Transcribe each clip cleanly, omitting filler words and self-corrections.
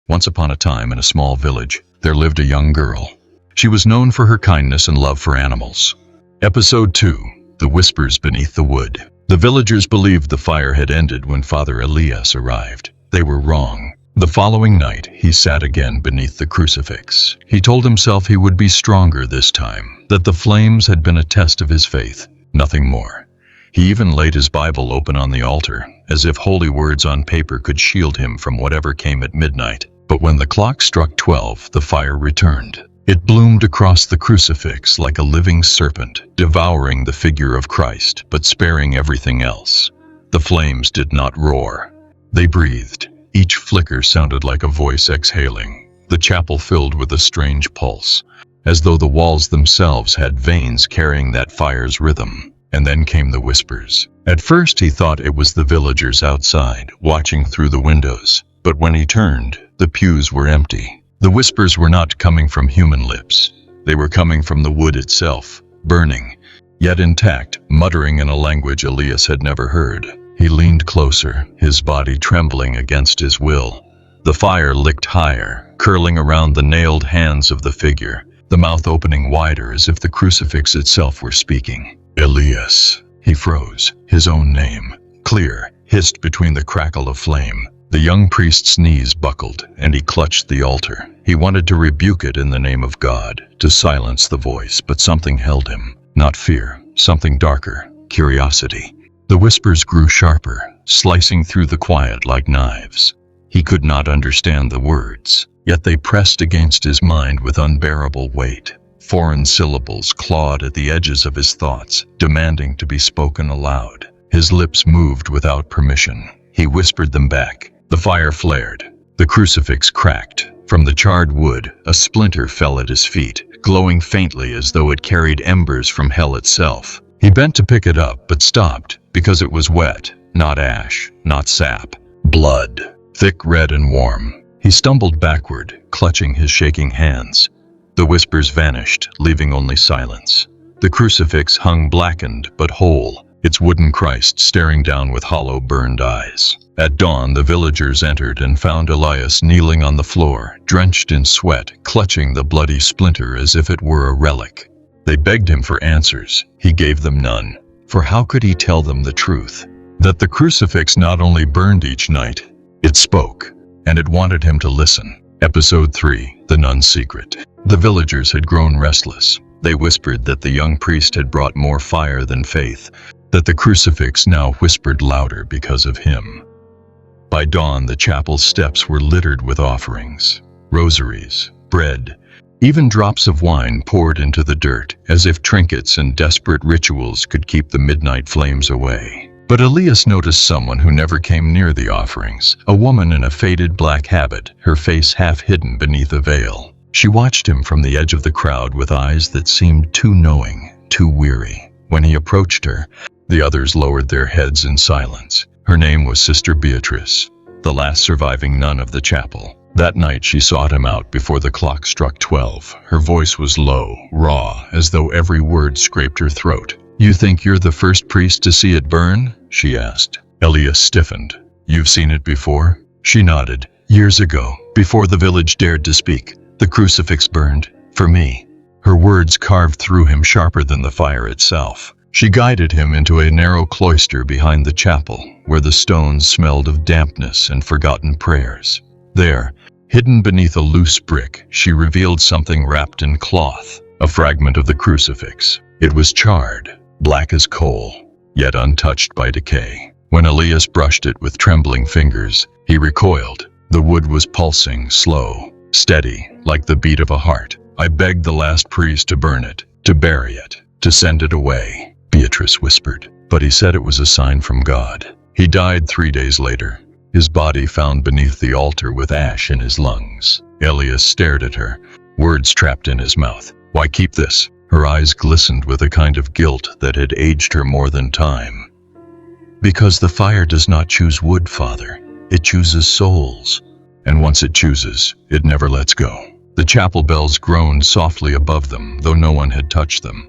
Once upon a time in a small village, there lived a young girl. She was known for her kindness and love for animals. Episode 2. The Whispers Beneath the Wood. The villagers believed the fire had ended when Father Elias arrived. They were wrong. The following night, he sat again beneath the crucifix. He told himself he would be stronger this time, that the flames had been a test of his faith, nothing more. He even laid his Bible open on the altar, as if holy words on paper could shield him from whatever came at midnight. But when the clock struck 12, the fire returned. It bloomed across the crucifix like a living serpent, devouring the figure of Christ, but sparing everything else. The flames did not roar. They breathed. Each flicker sounded like a voice exhaling. The chapel filled with a strange pulse, as though the walls themselves had veins carrying that fire's rhythm. And then came the whispers. At first he thought it was the villagers outside, watching through the windows. But when he turned, the pews were empty. The whispers were not coming from human lips. They were coming from the wood itself, burning, yet intact, muttering in a language Elias had never heard. He leaned closer, his body trembling against his will. The fire licked higher, curling around the nailed hands of the figure, the mouth opening wider as if the crucifix itself were speaking. Elias. He froze, his own name, clear, hissed between the crackle of flame. The young priest's knees buckled, and he clutched the altar. He wanted to rebuke it in the name of God, to silence the voice, but something held him. Not fear, something darker, curiosity. The whispers grew sharper, slicing through the quiet like knives. He could not understand the words, yet they pressed against his mind with unbearable weight. Foreign syllables clawed at the edges of his thoughts, demanding to be spoken aloud. His lips moved without permission. He whispered them back. The fire flared. The crucifix cracked. From the charred wood, a splinter fell at his feet, glowing faintly as though it carried embers from hell itself. He bent to pick it up, but stopped, because it was wet, not ash, not sap. Blood, thick, red, and warm. He stumbled backward, clutching his shaking hands. The whispers vanished, leaving only silence. The crucifix hung blackened but whole, its wooden Christ staring down with hollow, burned eyes. At dawn, the villagers entered and found Elias kneeling on the floor, drenched in sweat, clutching the bloody splinter as if it were a relic. They begged him for answers. He gave them none. For how could he tell them the truth? That the crucifix not only burned each night, it spoke, and it wanted him to listen. Episode 3. The Nun's Secret. The villagers had grown restless. They whispered that the young priest had brought more fire than faith, that the crucifix now whispered louder because of him. By dawn, the chapel's steps were littered with offerings, rosaries, bread, even drops of wine poured into the dirt, as if trinkets and desperate rituals could keep the midnight flames away. But Elias noticed someone who never came near the offerings, a woman in a faded black habit, her face half hidden beneath a veil. She watched him from the edge of the crowd with eyes that seemed too knowing, too weary. When he approached her, the others lowered their heads in silence. Her name was Sister Beatrice, the last surviving nun of the chapel. That night she sought him out before the clock struck 12. Her voice was low, raw, as though every word scraped her throat. "You think you're the first priest to see it burn?" she asked. Elias stiffened. "You've seen it before?" She nodded. "Years ago, before the village dared to speak, the crucifix burned, for me." Her words carved through him sharper than the fire itself. She guided him into a narrow cloister behind the chapel, where the stones smelled of dampness and forgotten prayers. There, hidden beneath a loose brick, she revealed something wrapped in cloth, a fragment of the crucifix. It was charred, black as coal, yet untouched by decay. When Elias brushed it with trembling fingers, he recoiled. The wood was pulsing, slow, steady, like the beat of a heart. "I begged the last priest to burn it, to bury it, to send it away," Beatrice whispered. "But he said it was a sign from God. He died 3 days later, his body found beneath the altar with ash in his lungs." Elias stared at her, words trapped in his mouth. "Why keep this?" Her eyes glistened with a kind of guilt that had aged her more than time. "Because the fire does not choose wood, Father. It chooses souls. And once it chooses, it never lets go." The chapel bells groaned softly above them, though no one had touched them.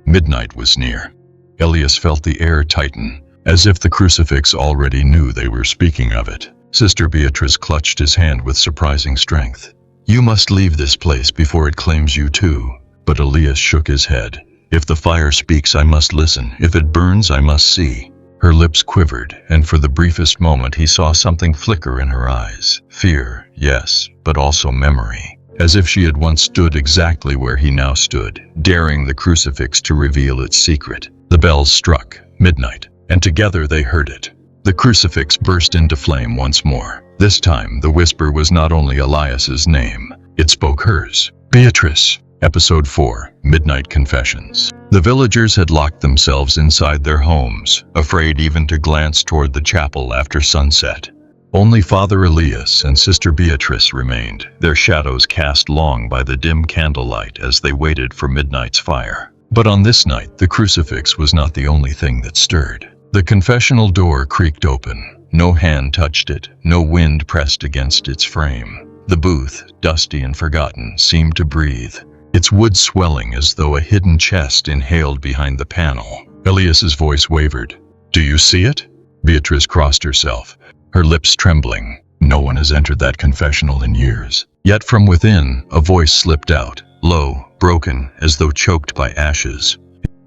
Midnight was near. Elias felt the air tighten, as if the crucifix already knew they were speaking of it. Sister Beatrice clutched his hand with surprising strength. "You must leave this place before it claims you too." But Elias shook his head. "If the fire speaks, I must listen. If it burns, I must see." Her lips quivered, and for the briefest moment he saw something flicker in her eyes. Fear, yes, but also memory. As if she had once stood exactly where he now stood, daring the crucifix to reveal its secret. The bells struck, midnight, and together they heard it. The crucifix burst into flame once more. This time, the whisper was not only Elias's name, it spoke hers. Beatrice. Episode 4, Midnight Confessions. The villagers had locked themselves inside their homes, afraid even to glance toward the chapel after sunset. Only Father Elias and Sister Beatrice remained, their shadows cast long by the dim candlelight as they waited for midnight's fire. But on this night, the crucifix was not the only thing that stirred. The confessional door creaked open. No hand touched it, no wind pressed against its frame. The booth, dusty and forgotten, seemed to breathe, its wood swelling as though a hidden chest inhaled behind the panel. Elias's voice wavered. "Do you see it?" Beatrice crossed herself, her lips trembling. "No one has entered that confessional in years." Yet from within, a voice slipped out, low, broken, as though choked by ashes.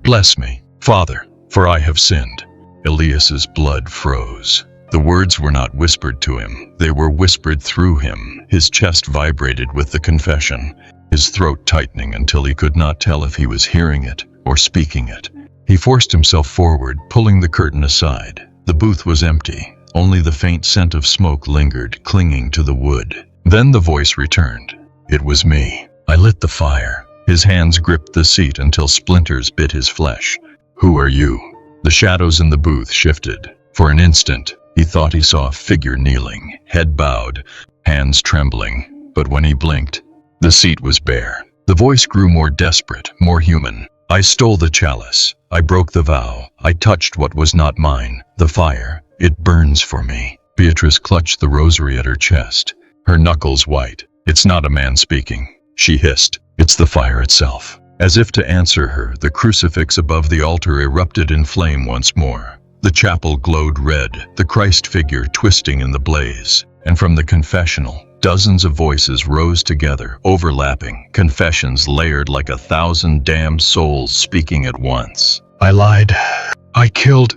"Bless me, Father, for I have sinned." Elias's blood froze. The words were not whispered to him, they were whispered through him. His chest vibrated with the confession, his throat tightening until he could not tell if he was hearing it or speaking it. He forced himself forward, pulling the curtain aside. The booth was empty. Only the faint scent of smoke lingered, clinging to the wood. Then the voice returned. "It was me. I lit the fire." His hands gripped the seat until splinters bit his flesh. "Who are you?" The shadows in the booth shifted. For an instant, he thought he saw a figure kneeling, head bowed, hands trembling. But when he blinked, the seat was bare. The voice grew more desperate, more human. "I stole the chalice. I broke the vow. I touched what was not mine. The fire. It burns for me." Beatrice clutched the rosary at her chest, her knuckles white. "It's not a man speaking," she hissed. "It's the fire itself." As if to answer her, the crucifix above the altar erupted in flame once more. The chapel glowed red, the Christ figure twisting in the blaze. And from the confessional, dozens of voices rose together, overlapping, confessions layered like 1,000 damned souls speaking at once. "I lied. I killed.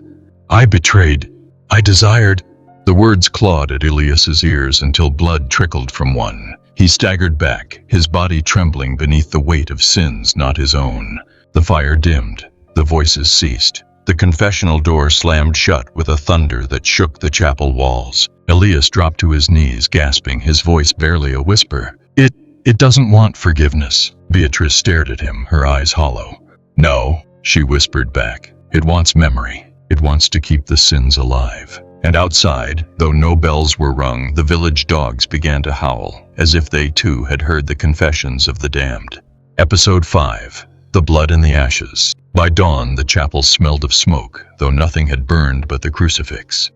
I betrayed. I desired." The words clawed at Elias's ears until blood trickled from one. He staggered back, his body trembling beneath the weight of sins not his own. The fire dimmed. The voices ceased. The confessional door slammed shut with a thunder that shook the chapel walls. Elias dropped to his knees, gasping, his voice barely a whisper. It doesn't want forgiveness." Beatrice stared at him, her eyes hollow. "No," she whispered back. "It wants memory. It wants to keep the sins alive." And outside, though no bells were rung, the village dogs began to howl, as if they too had heard the confessions of the damned. Episode 5, The Blood and the Ashes. By dawn, the chapel smelled of smoke, though nothing had burned but the crucifix.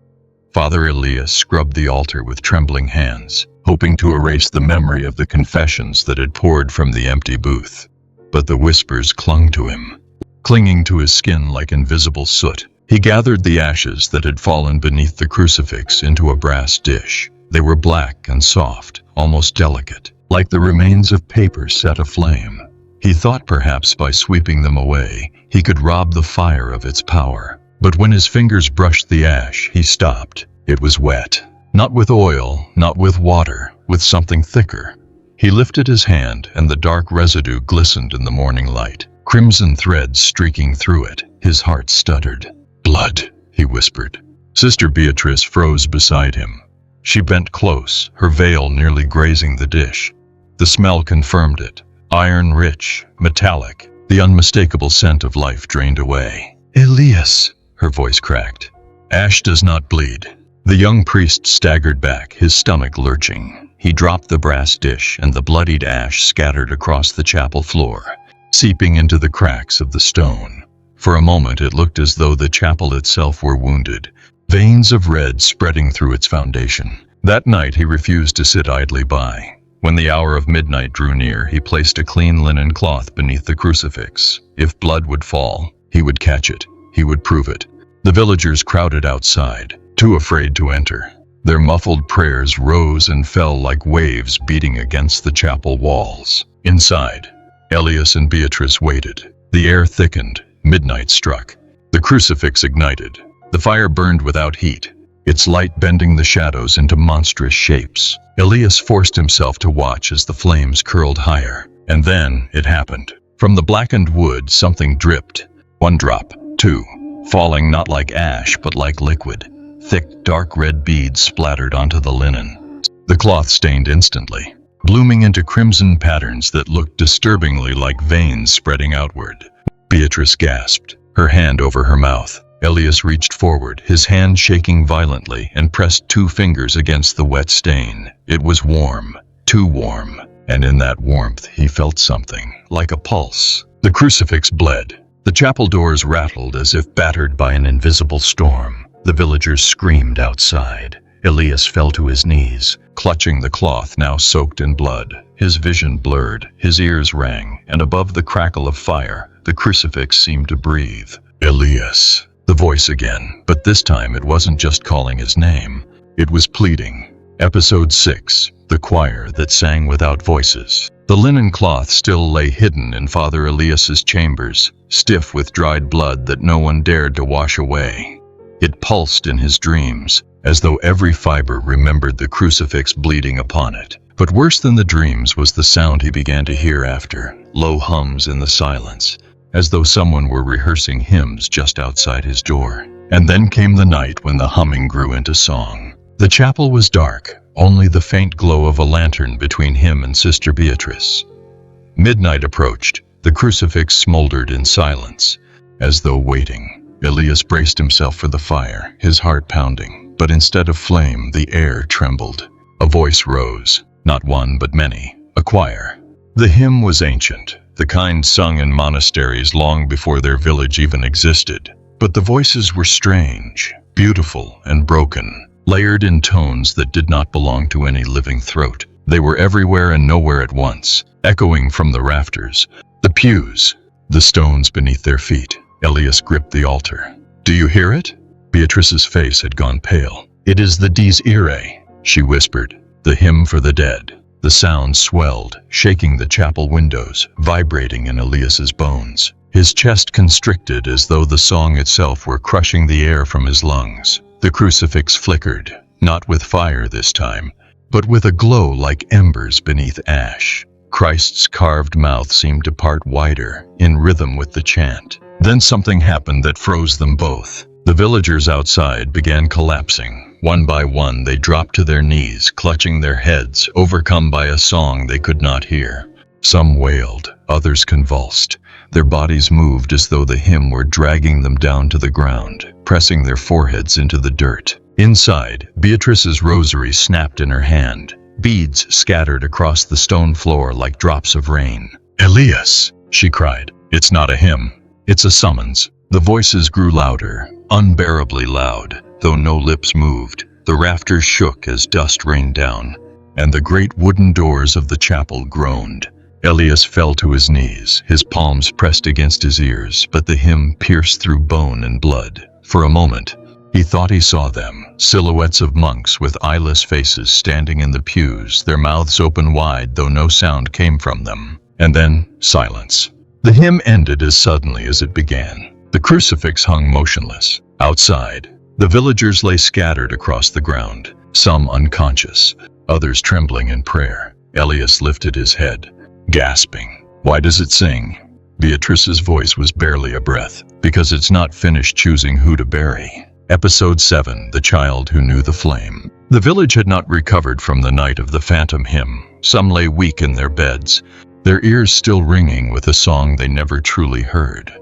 Father Elias scrubbed the altar with trembling hands, hoping to erase the memory of the confessions that had poured from the empty booth. But the whispers clung to him, clinging to his skin like invisible soot. He gathered the ashes that had fallen beneath the crucifix into a brass dish. They were black and soft, almost delicate, like the remains of paper set aflame. He thought perhaps by sweeping them away, he could rob the fire of its power. But when his fingers brushed the ash, he stopped. It was wet. Not with oil, not with water, with something thicker. He lifted his hand, and the dark residue glistened in the morning light, crimson threads streaking through it. His heart stuttered. "Blood," he whispered. Sister Beatrice froze beside him. She bent close, her veil nearly grazing the dish. The smell confirmed it. Iron-rich, metallic, the unmistakable scent of life drained away. "Elias," her voice cracked. "Ash does not bleed." The young priest staggered back, his stomach lurching. He dropped the brass dish, and the bloodied ash scattered across the chapel floor, seeping into the cracks of the stone. For a moment it looked as though the chapel itself were wounded, veins of red spreading through its foundation. That night he refused to sit idly by. When the hour of midnight drew near, he placed a clean linen cloth beneath the crucifix. If blood would fall, he would catch it. He would prove it. The villagers crowded outside, too afraid to enter. Their muffled prayers rose and fell like waves beating against the chapel walls. Inside, Elias and Beatrice waited. The air thickened. Midnight struck. The crucifix ignited. The fire burned without heat, its light bending the shadows into monstrous shapes. Elias forced himself to watch as the flames curled higher. And then it happened. From the blackened wood, something dripped. One drop, two, falling not like ash but like liquid. Thick, dark red beads splattered onto the linen. The cloth stained instantly, blooming into crimson patterns that looked disturbingly like veins spreading outward. Beatrice gasped, her hand over her mouth. Elias reached forward, his hand shaking violently, and pressed 2 fingers against the wet stain. It was warm, too warm, and in that warmth he felt something, like a pulse. The crucifix bled. The chapel doors rattled as if battered by an invisible storm. The villagers screamed outside. Elias fell to his knees, clutching the cloth now soaked in blood. His vision blurred, his ears rang, and above the crackle of fire, the crucifix seemed to breathe. Elias. The voice again, but this time it wasn't just calling his name. It was pleading. Episode 6. The choir that sang without voices. The linen cloth still lay hidden in Father Elias's chambers, stiff with dried blood that no one dared to wash away. It pulsed in his dreams, as though every fiber remembered the crucifix bleeding upon it. But worse than the dreams was the sound he began to hear after, low hums in the silence, as though someone were rehearsing hymns just outside his door. And then came the night when the humming grew into song. The chapel was dark, only the faint glow of a lantern between him and Sister Beatrice. Midnight approached. The crucifix smoldered in silence, as though waiting. Elias braced himself for the fire, his heart pounding. But instead of flame, the air trembled. A voice rose, not one but many, a choir. The hymn was ancient, the kind sung in monasteries long before their village even existed. But the voices were strange, beautiful and broken, layered in tones that did not belong to any living throat. They were everywhere and nowhere at once, echoing from the rafters, the pews, the stones beneath their feet. Elias gripped the altar. "Do you hear it?" Beatrice's face had gone pale. "It is the Dies Irae," she whispered, "the hymn for the dead." The sound swelled, shaking the chapel windows, vibrating in Elias's bones. His chest constricted as though the song itself were crushing the air from his lungs. The crucifix flickered, not with fire this time, but with a glow like embers beneath ash. Christ's carved mouth seemed to part wider, in rhythm with the chant. Then something happened that froze them both. The villagers outside began collapsing. One by one they dropped to their knees, clutching their heads, overcome by a song they could not hear. Some wailed, others convulsed. Their bodies moved as though the hymn were dragging them down to the ground, pressing their foreheads into the dirt. Inside, Beatrice's rosary snapped in her hand. Beads scattered across the stone floor like drops of rain. "Elias!" she cried. "It's not a hymn. It's a summons." The voices grew louder, unbearably loud, though no lips moved. The rafters shook as dust rained down, and the great wooden doors of the chapel groaned. Elias fell to his knees, his palms pressed against his ears, but the hymn pierced through bone and blood. For a moment, he thought he saw them, silhouettes of monks with eyeless faces standing in the pews, their mouths open wide though no sound came from them. And then, silence. The hymn ended as suddenly as it began. The crucifix hung motionless. Outside, the villagers lay scattered across the ground, some unconscious, others trembling in prayer. Elias lifted his head, gasping. "Why does it sing?" Beatrice's voice was barely a breath. "Because it's not finished choosing who to bury." Episode 7. The Child Who Knew the Flame. The village had not recovered from the night of the phantom hymn. Some lay weak in their beds, their ears still ringing with a song they never truly heard.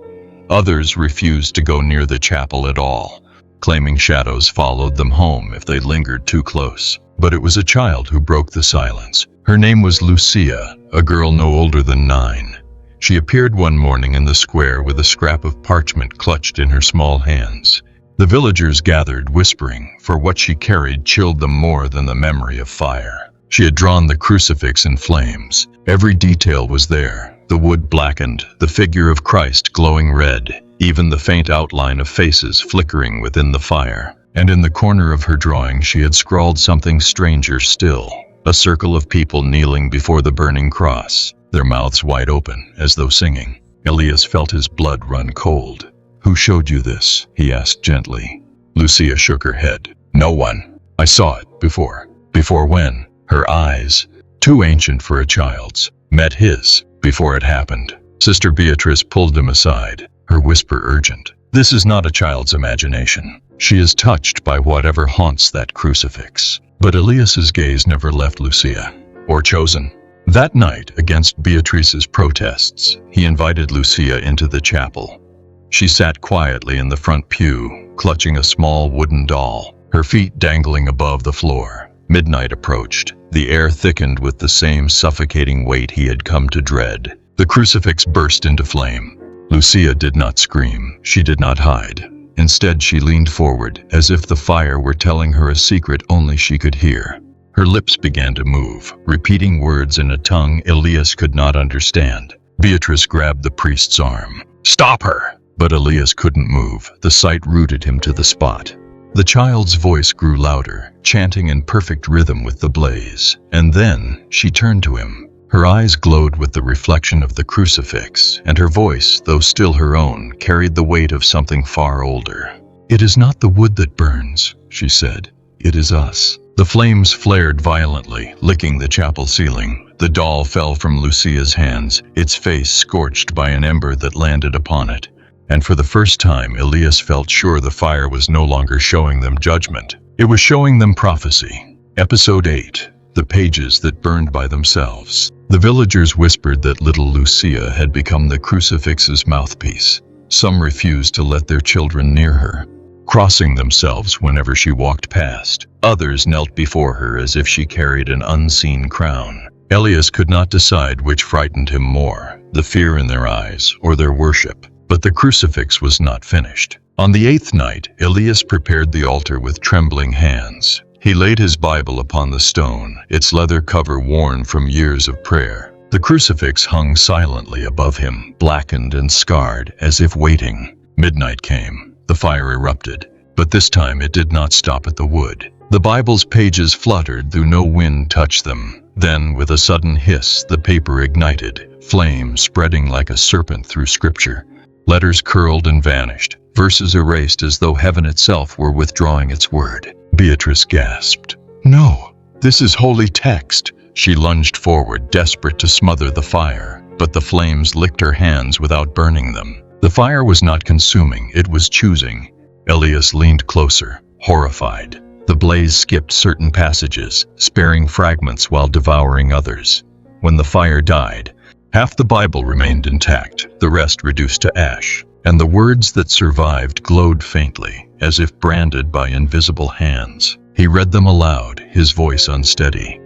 Others refused to go near the chapel at all, claiming shadows followed them home if they lingered too close. But it was a child who broke the silence. Her name was Lucia, a girl no older than 9. She appeared one morning in the square with a scrap of parchment clutched in her small hands. The villagers gathered, whispering, for what she carried chilled them more than the memory of fire. She had drawn the crucifix in flames. Every detail was there. The wood blackened, the figure of Christ glowing red, even the faint outline of faces flickering within the fire. and in the corner of her drawing she had scrawled something stranger still. A circle of people kneeling before the burning cross, their mouths wide open, as though singing. Elias felt his blood run cold. "Who showed you this?" he asked gently. Lucia shook her head. "No one. I saw it before." "Before when?" Her eyes, too ancient for a child's, met his. "Before it happened." Sister Beatrice pulled him aside, her whisper urgent. "This is not a child's imagination. She is touched by whatever haunts that crucifix." But Elias's gaze never left Lucia. "Or chosen." That night, against Beatrice's protests, he invited Lucia into the chapel. She sat quietly in the front pew, clutching a small wooden doll, her feet dangling above the floor. Midnight approached. The air thickened with the same suffocating weight he had come to dread. The crucifix burst into flame. Lucia did not scream. She did not hide. Instead, she leaned forward, as if the fire were telling her a secret only she could hear. Her lips began to move, repeating words in a tongue Elias could not understand. Beatrice grabbed the priest's arm. "Stop her!" But Elias couldn't move. The sight rooted him to the spot. The child's voice grew louder, chanting in perfect rhythm with the blaze. And then she turned to him. Her eyes glowed with the reflection of the crucifix, and her voice, though still her own, carried the weight of something far older. "It is not the wood that burns," she said. "It is us." The flames flared violently, licking the chapel ceiling. The doll fell from Lucia's hands, its face scorched by an ember that landed upon it. And for the first time, Elias felt sure the fire was no longer showing them judgment. It was showing them prophecy. Episode 8. The pages that burned by themselves. The villagers whispered that little Lucia had become the crucifix's mouthpiece. Some refused to let their children near her, crossing themselves whenever she walked past. Others knelt before her as if she carried an unseen crown. Elias could not decide which frightened him more, the fear in their eyes or their worship. But the crucifix was not finished. On the 8th night, Elias prepared the altar with trembling hands. He laid his Bible upon the stone, its leather cover worn from years of prayer. The crucifix hung silently above him, blackened and scarred, as if waiting. Midnight came. The fire erupted, but this time it did not stop at the wood. The Bible's pages fluttered, though no wind touched them. Then, with a sudden hiss, the paper ignited, flame spreading like a serpent through Scripture. Letters curled and vanished, verses erased as though heaven itself were withdrawing its word. Beatrice gasped. "No, this is holy text." She lunged forward, desperate to smother the fire, but the flames licked her hands without burning them. The fire was not consuming, it was choosing. Elias leaned closer, horrified. The blaze skipped certain passages, sparing fragments while devouring others. When the fire died, half the Bible remained intact, the rest reduced to ash, and the words that survived glowed faintly, as if branded by invisible hands. He read them aloud, his voice unsteady.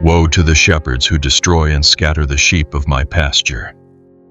"Woe to the shepherds who destroy and scatter the sheep of my pasture."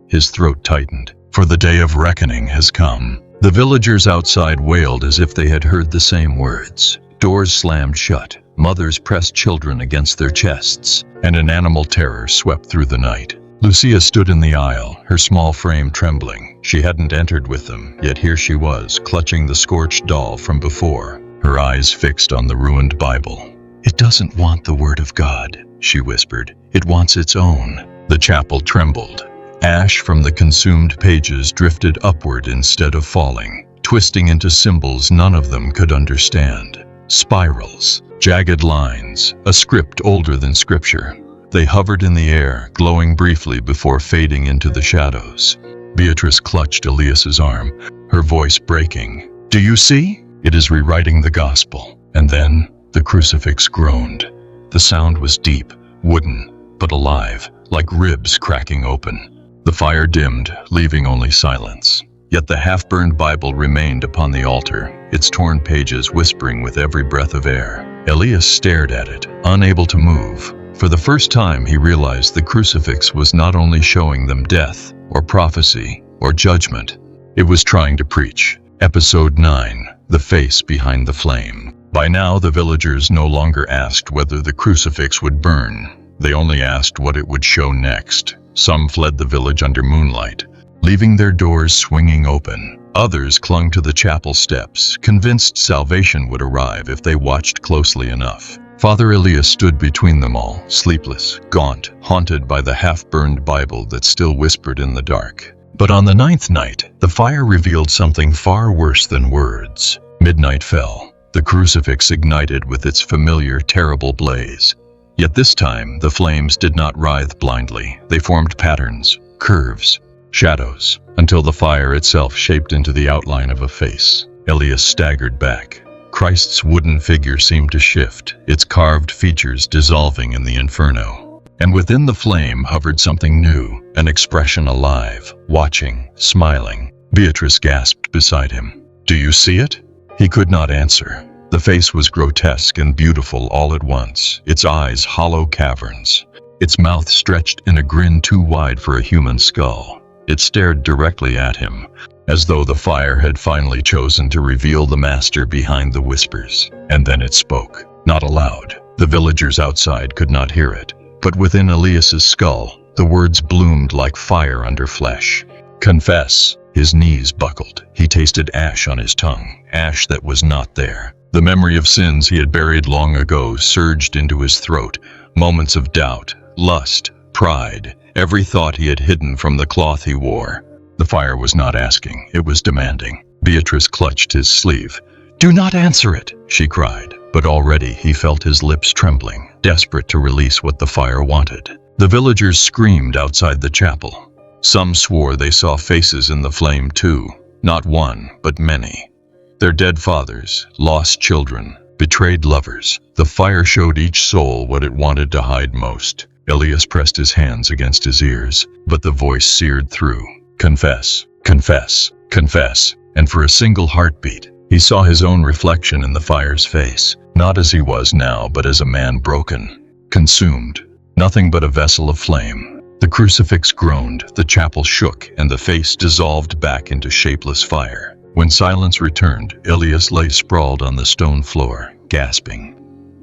His throat tightened, for the day of reckoning has come. The villagers outside wailed as if they had heard the same words. Doors slammed shut, mothers pressed children against their chests, and an animal terror swept through the night. Lucia stood in the aisle, her small frame trembling. She hadn't entered with them, yet here she was, clutching the scorched doll from before, her eyes fixed on the ruined Bible. "It doesn't want the word of God," she whispered. "It wants its own." The chapel trembled. Ash from the consumed pages drifted upward instead of falling, twisting into symbols none of them could understand. Spirals, jagged lines, a script older than Scripture. They hovered in the air, glowing briefly before fading into the shadows. Beatrice clutched Elias's arm, her voice breaking. "Do you see? It is rewriting the gospel." And then the crucifix groaned. The sound was deep, wooden, but alive, like ribs cracking open. The fire dimmed, leaving only silence. Yet the half-burned Bible remained upon the altar, its torn pages whispering with every breath of air. Elias stared at it, unable to move. For the first time, he realized the crucifix was not only showing them death, or prophecy, or judgment. It was trying to preach. Episode 9. The Face Behind the Flame. By now, the villagers no longer asked whether the crucifix would burn. They only asked what it would show next. Some fled the village under moonlight, leaving their doors swinging open. Others clung to the chapel steps, convinced salvation would arrive if they watched closely enough. Father Elias stood between them all, sleepless, gaunt, haunted by the half-burned Bible that still whispered in the dark. But on the 9th night, the fire revealed something far worse than words. Midnight fell. The crucifix ignited with its familiar, terrible blaze. Yet this time, the flames did not writhe blindly. They formed patterns, curves, shadows, until the fire itself shaped into the outline of a face. Elias staggered back. Christ's wooden figure seemed to shift, its carved features dissolving in the inferno. And within the flame hovered something new, an expression alive, watching, smiling. Beatrice gasped beside him. "Do you see it?" He could not answer. The face was grotesque and beautiful all at once, its eyes hollow caverns, its mouth stretched in a grin too wide for a human skull. It stared directly at him, as though the fire had finally chosen to reveal the master behind the whispers. And then it spoke, not aloud. The villagers outside could not hear it, but within Elias's skull, the words bloomed like fire under flesh. "Confess." His knees buckled. He tasted ash on his tongue, ash that was not there. The memory of sins he had buried long ago surged into his throat. Moments of doubt, lust, pride, every thought he had hidden from the cloth he wore. The fire was not asking, it was demanding. Beatrice clutched his sleeve. "Do not answer it," she cried. But already he felt his lips trembling, desperate to release what the fire wanted. The villagers screamed outside the chapel. Some swore they saw faces in the flame too, not one, but many. Their dead fathers, lost children, betrayed lovers. The fire showed each soul what it wanted to hide most. Elias pressed his hands against his ears, but the voice seared through. "Confess, confess, confess." And for a single heartbeat, he saw his own reflection in the fire's face, not as he was now, but as a man broken, consumed, nothing but a vessel of flame. The crucifix groaned, the chapel shook, and the face dissolved back into shapeless fire. When silence returned, Elias lay sprawled on the stone floor, gasping.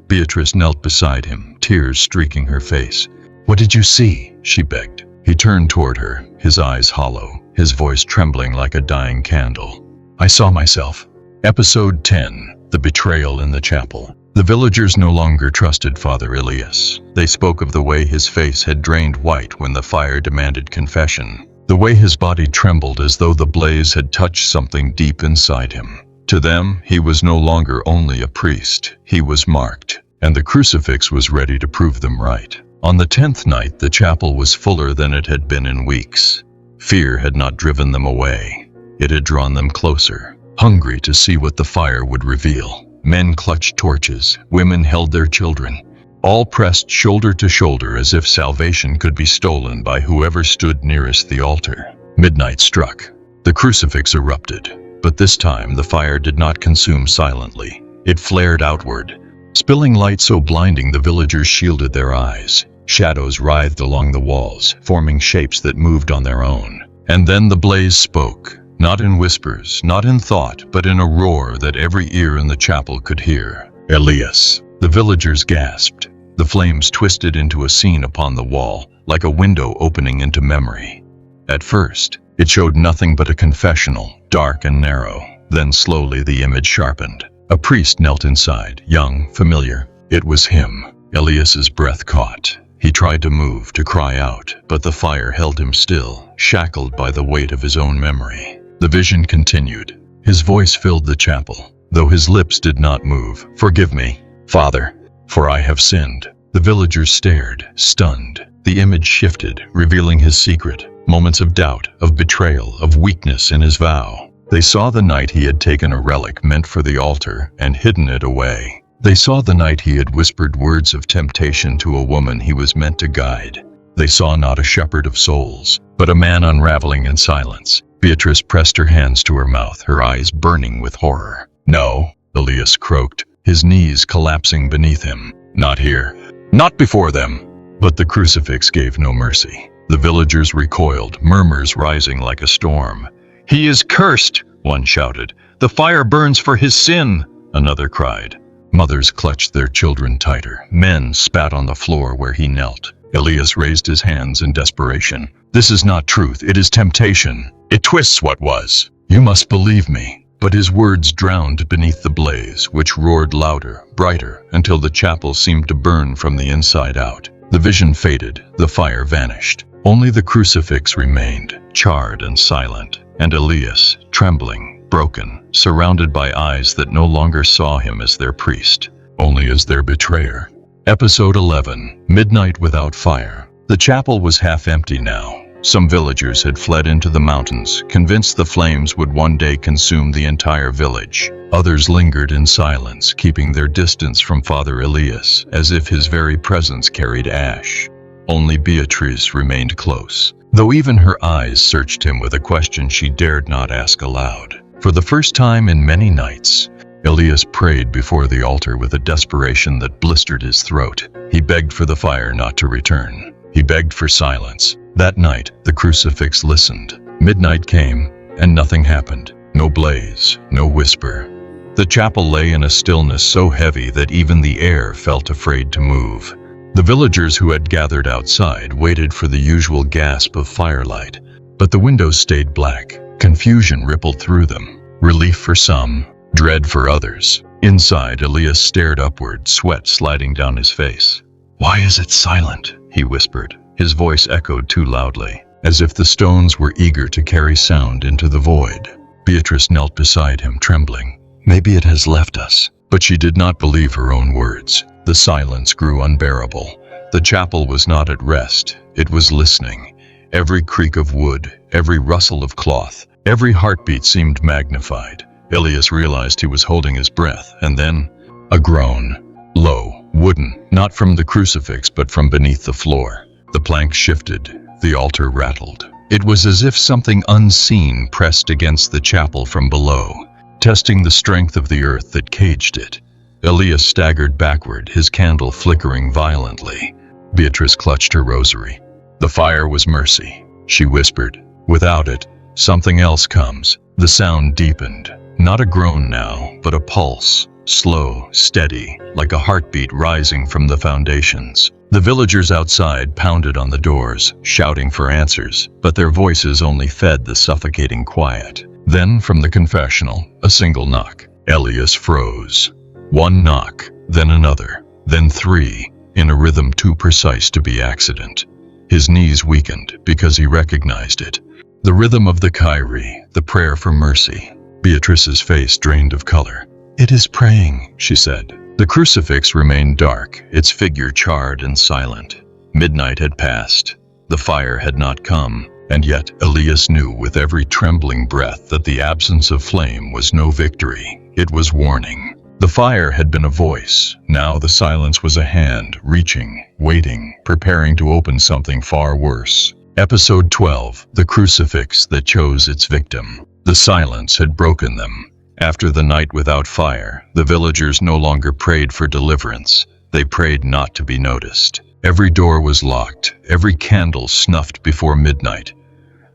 Beatrice knelt beside him, tears streaking her face. "What did you see?" she begged. He turned toward her, his eyes hollow, his voice trembling like a dying candle. "I saw myself." Episode 10. The Betrayal in the Chapel. The villagers no longer trusted Father Elias. They spoke of the way his face had drained white when the fire demanded confession, the way his body trembled as though the blaze had touched something deep inside him. To them, he was no longer only a priest, he was marked, and the crucifix was ready to prove them right. On the 10th night, the chapel was fuller than it had been in weeks. Fear had not driven them away. It had drawn them closer, hungry to see what the fire would reveal. Men clutched torches, women held their children, all pressed shoulder to shoulder as if salvation could be stolen by whoever stood nearest the altar. Midnight struck. The crucifix erupted, but this time the fire did not consume silently. It flared outward, spilling light so blinding the villagers shielded their eyes. Shadows writhed along the walls, forming shapes that moved on their own. And then the blaze spoke. Not in whispers, not in thought, but in a roar that every ear in the chapel could hear. "Elias!" The villagers gasped. The flames twisted into a scene upon the wall, like a window opening into memory. At first, it showed nothing but a confessional, dark and narrow. Then slowly the image sharpened. A priest knelt inside, young, familiar. It was him. Elias's breath caught. He tried to move, to cry out, but the fire held him still, shackled by the weight of his own memory. The vision continued. His voice filled the chapel, though his lips did not move. "Forgive me, Father, for I have sinned." The villagers stared, stunned. The image shifted, revealing his secret. Moments of doubt, of betrayal, of weakness in his vow. They saw the night he had taken a relic meant for the altar and hidden it away. They saw the night he had whispered words of temptation to a woman he was meant to guide. They saw not a shepherd of souls, but a man unraveling in silence. Beatrice pressed her hands to her mouth, her eyes burning with horror. "No," Elias croaked, his knees collapsing beneath him. "Not here. Not before them." But the crucifix gave no mercy. The villagers recoiled, murmurs rising like a storm. "He is cursed," one shouted. "The fire burns for his sin," another cried. Mothers clutched their children tighter. Men spat on the floor where he knelt. Elias raised his hands in desperation. "This is not truth, it is temptation." It twists what was. You must believe me. But his words drowned beneath the blaze, which roared louder, brighter, until the chapel seemed to burn from the inside out. The vision faded, the fire vanished. Only the crucifix remained, charred and silent, and Elias, trembling, broken, surrounded by eyes that no longer saw him as their priest, only as their betrayer. Episode 11, Midnight Without Fire. The chapel was half empty now. Some villagers had fled into the mountains, convinced the flames would one day consume the entire village. Others lingered in silence, keeping their distance from Father Elias, as if his very presence carried ash. Only Beatrice remained close, though even her eyes searched him with a question she dared not ask aloud. For the first time in many nights, Elias prayed before the altar with a desperation that blistered his throat. He begged for the fire not to return. He begged for silence. That night, the crucifix listened. Midnight came, and nothing happened. No blaze, no whisper. The chapel lay in a stillness so heavy that even the air felt afraid to move. The villagers who had gathered outside waited for the usual gasp of firelight, but the windows stayed black. Confusion rippled through them. Relief for some, dread for others. Inside, Elias stared upward, sweat sliding down his face. "Why is it silent?" he whispered. His voice echoed too loudly, as if the stones were eager to carry sound into the void. Beatrice knelt beside him, trembling. "Maybe it has left us." But she did not believe her own words. The silence grew unbearable. The chapel was not at rest. It was listening. Every creak of wood, every rustle of cloth, every heartbeat seemed magnified. Elias realized he was holding his breath, and then a groan. Low, wooden, not from the crucifix but from beneath the floor. The planks shifted, the altar rattled. It was as if something unseen pressed against the chapel from below, testing the strength of the earth that caged it. Elias staggered backward, his candle flickering violently. Beatrice clutched her rosary. "The fire was mercy," she whispered. "Without it, something else comes." The sound deepened, not a groan now, but a pulse, slow, steady, like a heartbeat rising from the foundations. The villagers outside pounded on the doors, shouting for answers, but their voices only fed the suffocating quiet. Then, from the confessional, a single knock. Elias froze. One knock, then another, then three, in a rhythm too precise to be accident. His knees weakened because he recognized it. The rhythm of the Kyrie, the prayer for mercy. Beatrice's face drained of color. "It is praying," she said. The crucifix remained dark, its figure charred and silent. Midnight had passed. The fire had not come, and yet Elias knew with every trembling breath that the absence of flame was no victory. It was warning. The fire had been a voice. Now the silence was a hand, reaching, waiting, preparing to open something far worse. Episode 12, The Crucifix That Chose Its Victim. The silence had broken them. After the night without fire, the villagers no longer prayed for deliverance. They prayed not to be noticed. Every door was locked, every candle snuffed before midnight.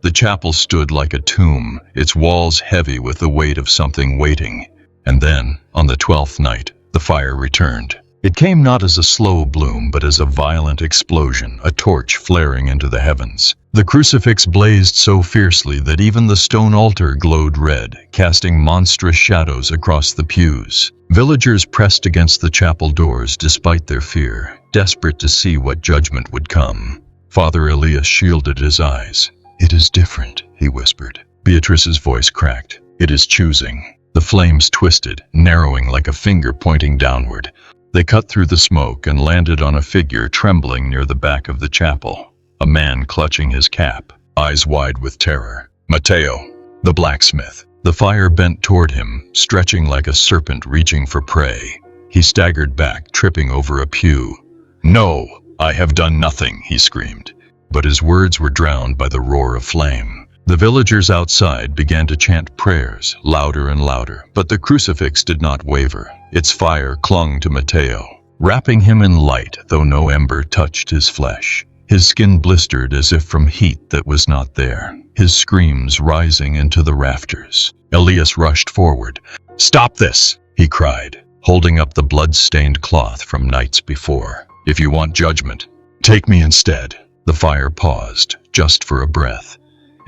The chapel stood like a tomb, its walls heavy with the weight of something waiting. And then, on the 12th night, the fire returned. It came not as a slow bloom, but as a violent explosion, a torch flaring into the heavens. The crucifix blazed so fiercely that even the stone altar glowed red, casting monstrous shadows across the pews. Villagers pressed against the chapel doors despite their fear, desperate to see what judgment would come. Father Elias shielded his eyes. "It is different," he whispered. Beatrice's voice cracked. "It is choosing." The flames twisted, narrowing like a finger pointing downward. They cut through the smoke and landed on a figure trembling near the back of the chapel. A man clutching his cap, eyes wide with terror. Matteo, the blacksmith. The fire bent toward him, stretching like a serpent reaching for prey. He staggered back, tripping over a pew. "No, I have done nothing," he screamed. But his words were drowned by the roar of flame. The villagers outside began to chant prayers, louder and louder, but the crucifix did not waver. Its fire clung to Matteo, wrapping him in light, though no ember touched his flesh. His skin blistered as if from heat that was not there, his screams rising into the rafters. Elias rushed forward. "Stop this!" he cried, holding up the blood-stained cloth from nights before. "If you want judgment, take me instead." The fire paused, just for a breath.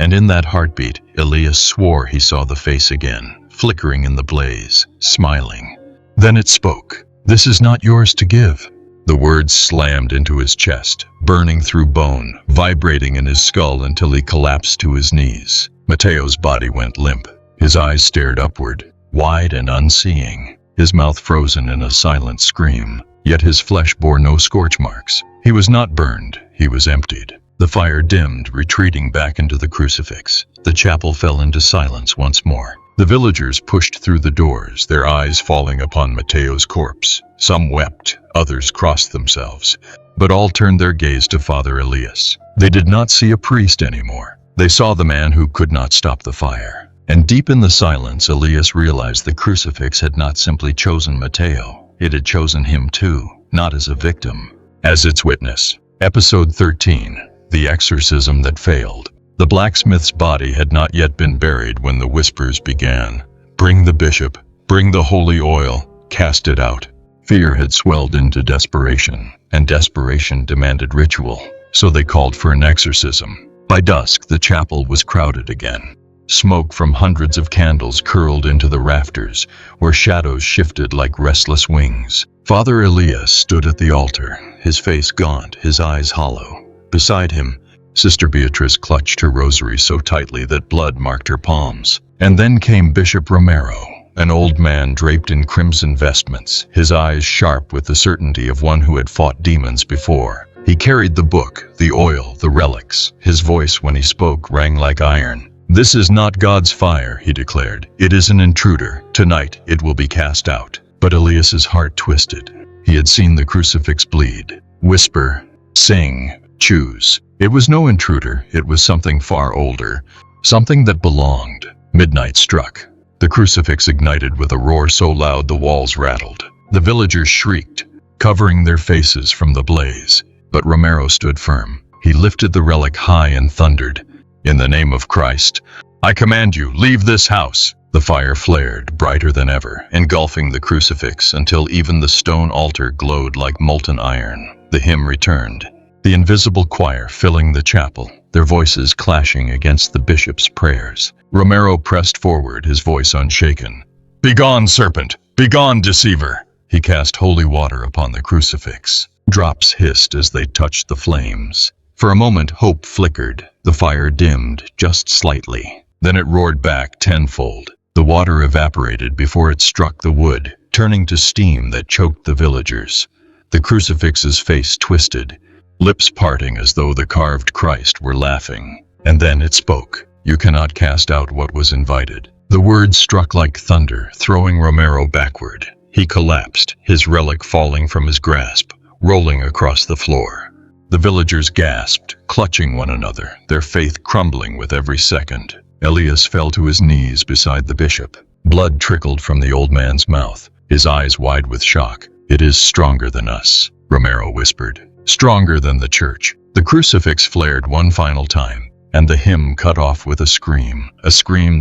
And in that heartbeat, Elias swore he saw the face again, flickering in the blaze, smiling. Then it spoke. "This is not yours to give." The words slammed into his chest, burning through bone, vibrating in his skull until he collapsed to his knees. Mateo's body went limp. His eyes stared upward, wide and unseeing, his mouth frozen in a silent scream. Yet his flesh bore no scorch marks. He was not burned, he was emptied. The fire dimmed, retreating back into the crucifix. The chapel fell into silence once more. The villagers pushed through the doors, their eyes falling upon Mateo's corpse. Some wept, others crossed themselves, but all turned their gaze to Father Elias. They did not see a priest anymore. They saw the man who could not stop the fire. And deep in the silence, Elias realized the crucifix had not simply chosen Mateo. It had chosen him too, not as a victim, as its witness. Episode 13. The Exorcism That Failed. The blacksmith's body had not yet been buried when the whispers began. "Bring the bishop, bring the holy oil, cast it out." Fear had swelled into desperation, and desperation demanded ritual, so they called for an exorcism. By dusk, the chapel was crowded again. Smoke from hundreds of candles curled into the rafters, where shadows shifted like restless wings. Father Elias stood at the altar, his face gaunt, his eyes hollow. Beside him, Sister Beatrice clutched her rosary so tightly that blood marked her palms. And then came Bishop Romero, an old man draped in crimson vestments, his eyes sharp with the certainty of one who had fought demons before. He carried the book, the oil, the relics. His voice, when he spoke, rang like iron. "This is not God's fire," he declared. "It is an intruder. Tonight it will be cast out." But Elias's heart twisted. He had seen the crucifix bleed, whisper, sing, choose. It was no intruder. It was something far older, something that belonged. Midnight struck. The crucifix ignited with a roar so loud the walls rattled. The villagers shrieked, covering their faces from the blaze. But Romero stood firm. He lifted the relic high and thundered, "In the name of Christ, I command you, leave this house." The fire flared, brighter than ever, engulfing the crucifix until even the stone altar glowed like molten iron. The hymn returned, the invisible choir filling the chapel, their voices clashing against the bishop's prayers. Romero pressed forward, his voice unshaken. "Begone, serpent! Begone, deceiver!" He cast holy water upon the crucifix. Drops hissed as they touched the flames. For a moment, hope flickered. The fire dimmed just slightly. Then it roared back tenfold. The water evaporated before it struck the wood, turning to steam that choked the villagers. The crucifix's face twisted, lips parting as though the carved Christ were laughing. And then it spoke. "You cannot cast out what was invited." The words struck like thunder, throwing Romero backward. He collapsed, his relic falling from his grasp, rolling across the floor. The villagers gasped, clutching one another, their faith crumbling with every second. Elias fell to his knees beside the bishop. Blood trickled from the old man's mouth, his eyes wide with shock. "It is stronger than us," Romero whispered. "Stronger than the church." The crucifix flared one final time, and the hymn cut off with a scream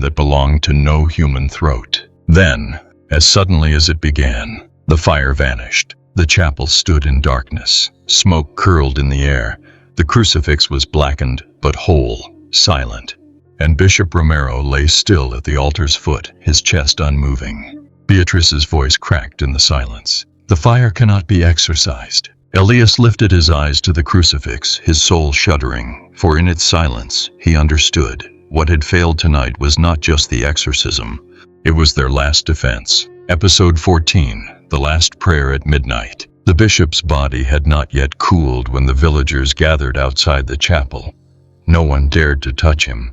that belonged to no human throat. Then, as suddenly as it began, the fire vanished. The chapel stood in darkness. Smoke curled in the air. The crucifix was blackened, but whole, silent. And Bishop Romero lay still at the altar's foot, his chest unmoving. Beatrice's voice cracked in the silence. "The fire cannot be exorcised." Elias lifted his eyes to the crucifix, his soul shuddering, for in its silence, he understood. What had failed tonight was not just the exorcism. It was their last defense. Episode 14. The Last Prayer at Midnight. The bishop's body had not yet cooled when the villagers gathered outside the chapel. No one dared to touch him.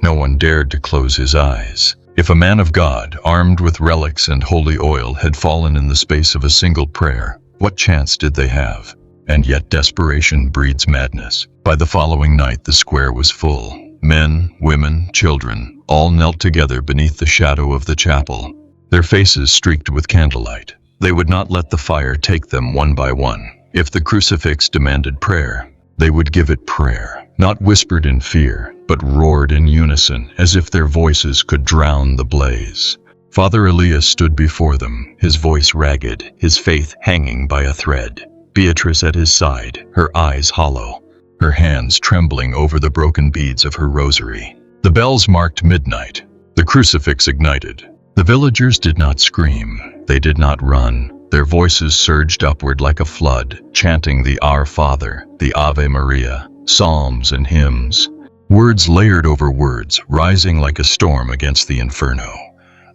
No one dared to close his eyes. If a man of God, armed with relics and holy oil, had fallen in the space of a single prayer, what chance did they have? And yet desperation breeds madness. By the following night, the square was full. Men, women, children, all knelt together beneath the shadow of the chapel, their faces streaked with candlelight. They would not let the fire take them one by one. If the crucifix demanded prayer, they would give it prayer, not whispered in fear, but roared in unison, as if their voices could drown the blaze. Father Elias stood before them, his voice ragged, his faith hanging by a thread. Beatrice at his side, her eyes hollow, her hands trembling over the broken beads of her rosary. The bells marked midnight. The crucifix ignited. The villagers did not scream. They did not run. Their voices surged upward like a flood, chanting the Our Father, the Ave Maria, psalms and hymns. Words layered over words, rising like a storm against the inferno.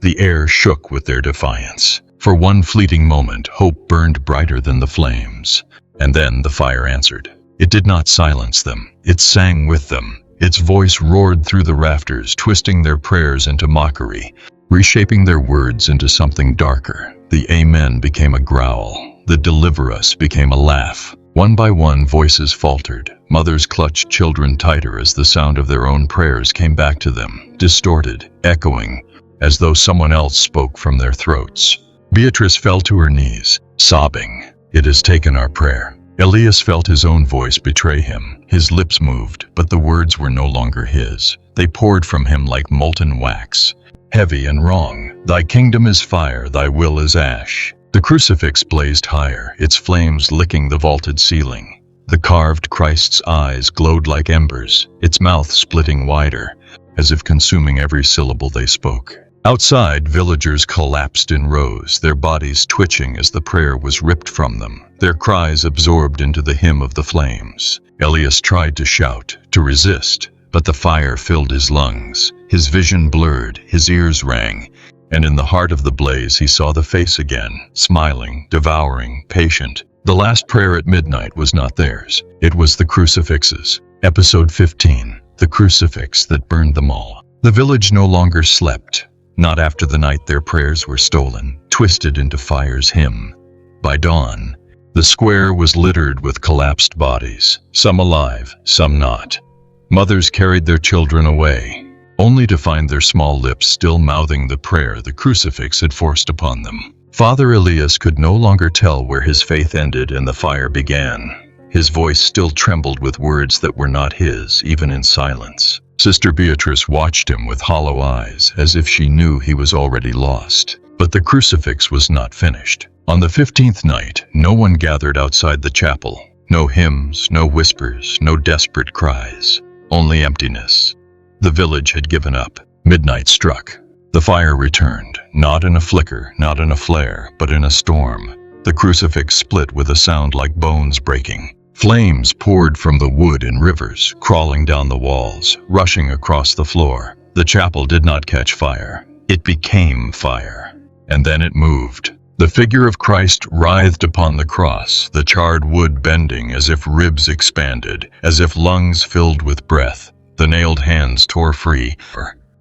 The air shook with their defiance. For one fleeting moment, hope burned brighter than the flames. And then the fire answered. It did not silence them. It sang with them. Its voice roared through the rafters, twisting their prayers into mockery, reshaping their words into something darker. The Amen became a growl. The Deliver Us became a laugh. One by one, voices faltered. Mothers clutched children tighter as the sound of their own prayers came back to them, distorted, echoing, as though someone else spoke from their throats. Beatrice fell to her knees, sobbing. It has taken our prayer. Elias felt his own voice betray him. His lips moved, but the words were no longer his. They poured from him like molten wax, heavy and wrong. Thy kingdom is fire, thy will is ash. The crucifix blazed higher, its flames licking the vaulted ceiling. The carved Christ's eyes glowed like embers, its mouth splitting wider, as if consuming every syllable they spoke. Outside, villagers collapsed in rows, their bodies twitching as the prayer was ripped from them, their cries absorbed into the hymn of the flames. Elias tried to shout, to resist, but the fire filled his lungs. His vision blurred, his ears rang, and in the heart of the blaze he saw the face again, smiling, devouring, patient. The last prayer at midnight was not theirs. It was the crucifix's. Episode 15, The Crucifix That Burned Them All. The village no longer slept. Not after the night their prayers were stolen, twisted into fire's hymn. By dawn, the square was littered with collapsed bodies, some alive, some not. Mothers carried their children away, only to find their small lips still mouthing the prayer the crucifix had forced upon them. Father Elias could no longer tell where his faith ended and the fire began. His voice still trembled with words that were not his, even in silence. Sister Beatrice watched him with hollow eyes, as if she knew he was already lost. But the crucifix was not finished. On the 15th night, no one gathered outside the chapel. No hymns, no whispers, no desperate cries. Only emptiness. The village had given up. Midnight struck. The fire returned, not in a flicker, not in a flare, but in a storm. The crucifix split with a sound like bones breaking. Flames poured from the wood in rivers, crawling down the walls, rushing across the floor. The chapel did not catch fire. It became fire. And then it moved. The figure of Christ writhed upon the cross, the charred wood bending as if ribs expanded, as if lungs filled with breath. The nailed hands tore free,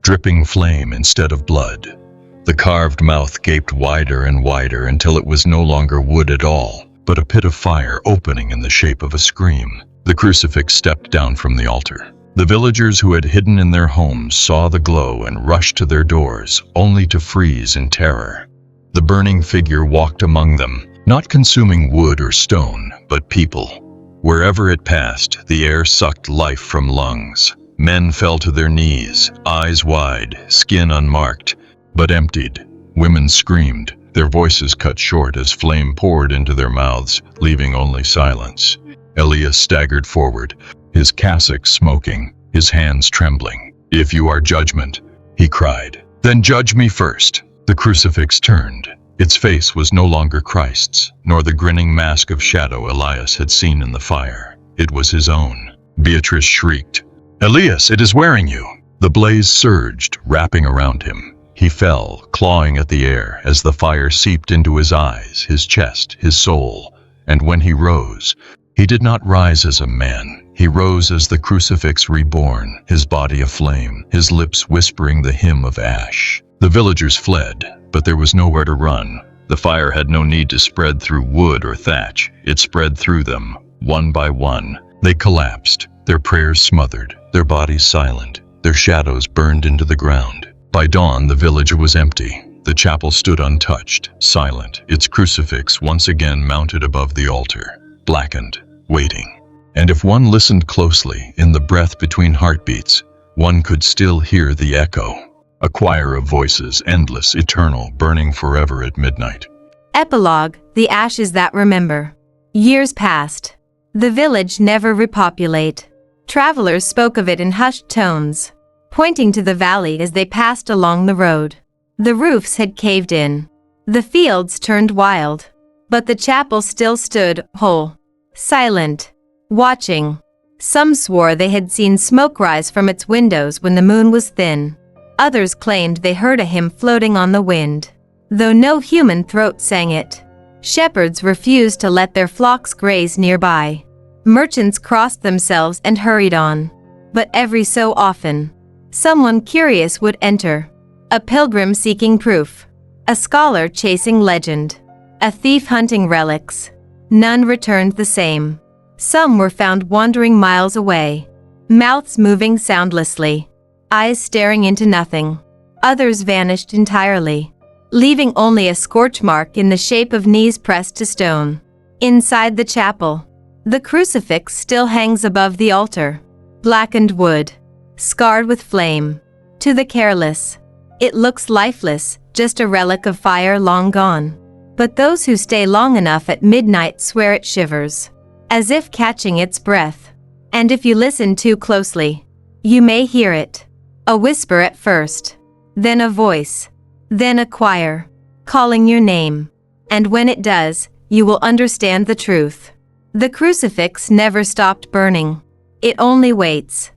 dripping flame instead of blood. The carved mouth gaped wider and wider until it was no longer wood at all, but a pit of fire opening in the shape of a scream. The crucifix stepped down from the altar. The villagers who had hidden in their homes saw the glow and rushed to their doors, only to freeze in terror. The burning figure walked among them, not consuming wood or stone, but people. Wherever it passed, the air sucked life from lungs. Men fell to their knees, eyes wide, skin unmarked, but emptied. Women screamed, their voices cut short as flame poured into their mouths, leaving only silence. Elias staggered forward, his cassock smoking, his hands trembling. "If you are judgment," he cried, "then judge me first." The crucifix turned. Its face was no longer Christ's, nor the grinning mask of shadow Elias had seen in the fire. It was his own. Beatrice shrieked, "Elias, it is wearing you!" The blaze surged, wrapping around him. He fell, clawing at the air as the fire seeped into his eyes, his chest, his soul. And when he rose, he did not rise as a man. He rose as the crucifix reborn, his body aflame, his lips whispering the hymn of ash. The villagers fled, but there was nowhere to run. The fire had no need to spread through wood or thatch. It spread through them, one by one. They collapsed, their prayers smothered, their bodies silent, their shadows burned into the ground. By dawn, the village was empty. The chapel stood untouched, silent, its crucifix once again mounted above the altar, blackened, waiting. And if one listened closely, in the breath between heartbeats, one could still hear the echo. A choir of voices, endless, eternal, burning forever at midnight. Epilogue: The Ashes That Remember. Years passed. The village never repopulate. Travelers spoke of it in hushed tones. pointing to the valley as they passed along the road. The roofs had caved in. The fields turned wild. But the chapel still stood whole, silent, watching. Some swore they had seen smoke rise from its windows when the moon was thin. Others claimed they heard a hymn floating on the wind, though no human throat sang it. Shepherds refused to let their flocks graze nearby. Merchants crossed themselves and hurried on. But every so often, someone curious would enter. A pilgrim seeking proof. A scholar chasing legend. A thief hunting relics. None returned the same. Some were found wandering miles away, mouths moving soundlessly, eyes staring into nothing. Others vanished entirely, leaving only a scorch mark in the shape of knees pressed to stone. Inside the chapel, the crucifix still hangs above the altar, blackened wood, scarred with flame. To the careless, it looks lifeless, just a relic of fire long gone. But those who stay long enough at midnight swear it shivers, as if catching its breath. And if you listen too closely, you may hear it. A whisper at first, then a voice, then a choir, calling your name. And when it does, you will understand the truth. The crucifix never stopped burning. It only waits.